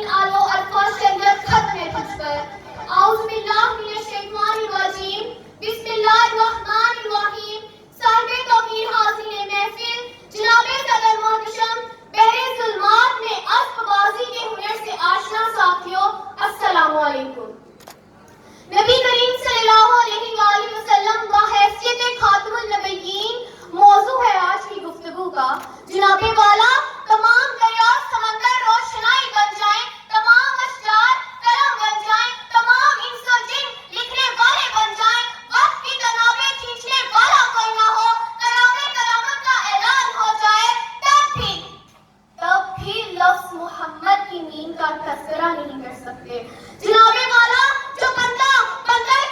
ज़मीन आलो अरफा शरीयत खत्म है तुझ पर। आऊज़ बिल्लाह मिनश शैतानिर रजीम, बिस्मिल्लाहिर रहमानिर रहीम। साहिब तौकीर हाज़िर महफिल जनाबे सदर मोहतरम, बहरे ज़ुल्मात में अस्बाज़ी के हुनर से आशना साथियों, अस्सलामु अलैकुम। नबी करीम सल्लल्लाहु अलैहि वसल्लम बहैसियत खातमुन नबिय्यीन मौजू है आज की गुफ्तगू का। जनाबे वाला तमाम दरिया समंदर रोशनाई बन जाएं, तमाम अशजार कलम बन जाएं, तमाम इंसान जिन लिखने वाले बन जाएं, वक्त की तनाबें खींचने वाला कोई ना हो, कयामत का ऐलान हो जाए, तब भी लफ्ज़ मोहम्मद की मीम का तज़किरा नहीं कर सकते। जनाबे वाला जो बंदा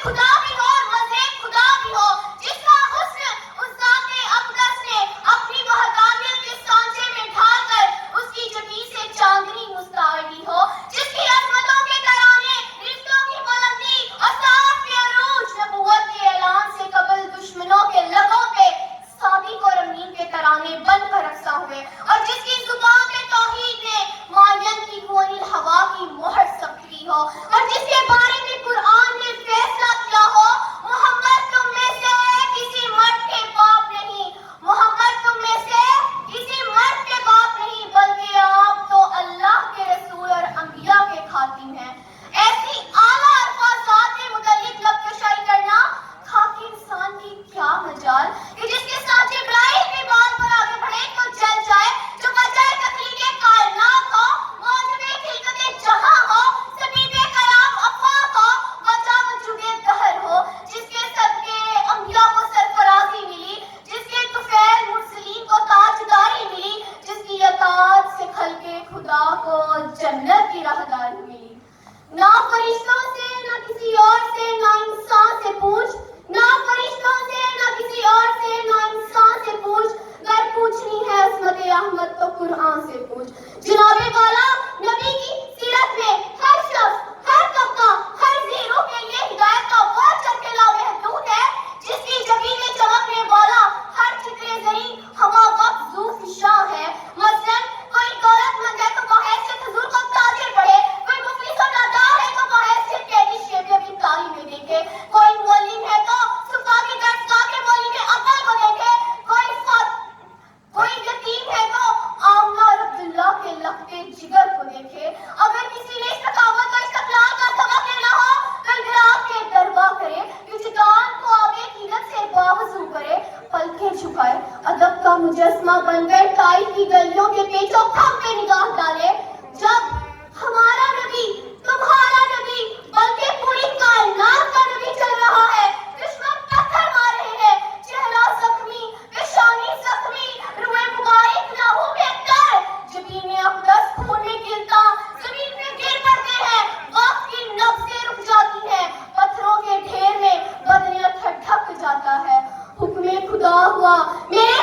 खुदा भी हो और मज़े खुदा भी हो, जिसका हुस्न उस ज़ाते अक़दस ने अपनी वहदानियत के सांचे में ढालकर उसकी जबीन से चांदनी मुस्तारी हो, जिसकी अज़मतों के तराने रिश्तों की बुलंदी और साफ के अरूज नबूवत के ऐलान से कबल दुश्मनों के लबों पे सादिक और अमीन के तराने बनकर रखा हुए, और जिसकी ज़ुबान पे तौहीद ने मायन की कोनी हवा की मोहर सकती हो, और जिसके बारे में कुरान ने फैसला किया हो, मोहम्मद तुम में से किसी मर्द के बाप नहीं, मोहम्मद तुम में से किसी मर्द के बाप नहीं, बल्कि आप तो अल्लाह के रसूल और अंबिया के खातिम हैं। ऐसी आला अल्फाज़ात के मुतल्लिक लफ्ज़शाई करना खाकी इंसान की क्या मजाल कि जिसके साथ जिब्राइल भी बाल पर आगे बढ़े तो चल जाए, जो बजाय तख्लीक़े कायनात हो, मौजूदे खिलकते जहां हो, सबीबे कलाम अफ़ाक हो, वजह वजूदे दहर हो, जिसके सदके अंबिया को सरफराज़ी मिली, जिसके तुफ़ैल मुरसलीन को ताजदारी मिली, जिसकी अताअत से खल्क़े खुदा को जन्नत की राहदारी मिली। ना फरिश्तों से, ना किसी और से, ना इंसान से पूछ, ना फरिश्तों से, ना किसी और से, ना इंसान से पूछ, अगर पूछनी है अस्मत अहमद तो कुरान से पूछ। जनाबे वाला नबी की सीरत में हर शख्स, हर तबका, हर ज़ीरो के लिए हिदायत का वो चरकेला महदूद है, जिसकी जबीन में चमकने वाला हर चित्रे ज़रीन हमा वक्त ज़ूफ़िशा है। मसलन कोई दौलतमंद है तो बहैसियत हुज़ूर को ताजिर पढ़े, कोई मुफ़लिस और नादार है तो बहैसियत कैदी शेब अपनी तालीम में देखे, कोई मुअल्लिम है तो सुफ़ा की दर्स गा के मौलवी में अव्वल को देखे, कोई यतीम है तो आमना और अब्दुल्लाह के लखते जिगर को देखे। अगर किसी ने सखावत और इस्तक़लाल का सबक लेना हो तो इधराब के दरबार करे, विजदान को आगे कीमत से बावजू करे, पलकें झुकाए, अदब का मुजस्मा बनकर ताइफ की गलियों के पेचों खम पे निगाह डाले। जब हमारा नबी, तुम्हारा नबी, बल्कि पूरी कायनात का नबी चल रहा है, दुश्मन पत्थर मार रहे हैं, चेहरा जख्मी, पेशानी जख्मी, रुए मुबारक लहू में तर, जबीन अक़दस खून में गिरता, जमीन में गिर पड़ते हैं, वक्त की नब्ज़ें रुक जाती हैं, पत्थरों के ढेर में बदन ढक जाता है। हुक्मे खुदा हुआ मेरे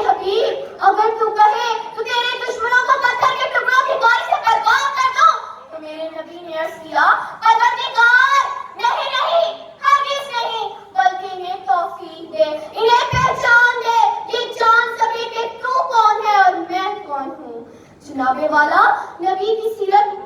हबीब, अगर तू कहे तो तेरे दुश्मनों को पत्थर के टुकड़ों की बारिश से बर्बाद कर दो, तो मेरे नबी ने अर्ज़ किया, परवरदिगार नहीं, हरगिज़ नहीं, बल्कि इन्हें तौफीक दे, इन्हें पहचान दे, ये जान सके कि तू कौन है और मैं कौन हूँ। जनाबे वाला नबी की सीरत,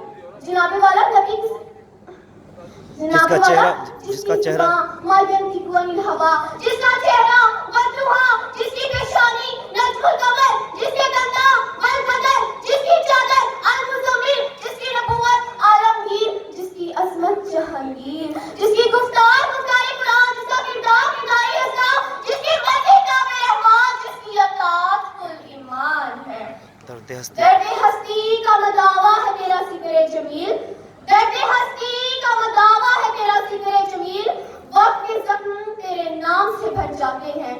जिसका चेहरा मायन की कोनी हवा, जिसका चेहरा वद्दुहा, जिसकी पेशानी नजमुल कमर, जिसके दंदा वल बदर, जिसकी चादर अल मुज़म्मिल, जिसकी नबूवत आलमगीर, जिसकी अज़मत जहांगीर, जिसकी गुफ्तार कुरान, जिसका किरदार इस्लाम, जिसकी मर्ज़ी काबे रहमान, जिसकी अताअत कुल ईमान है। दर्द हस्ती का मदावा है तेरा सिकरे जमील, दर्द हस्ती का मदावा है तेरा सिकरे जमील, वक्त के ज़ख्म तेरे नाम से भर जाते हैं।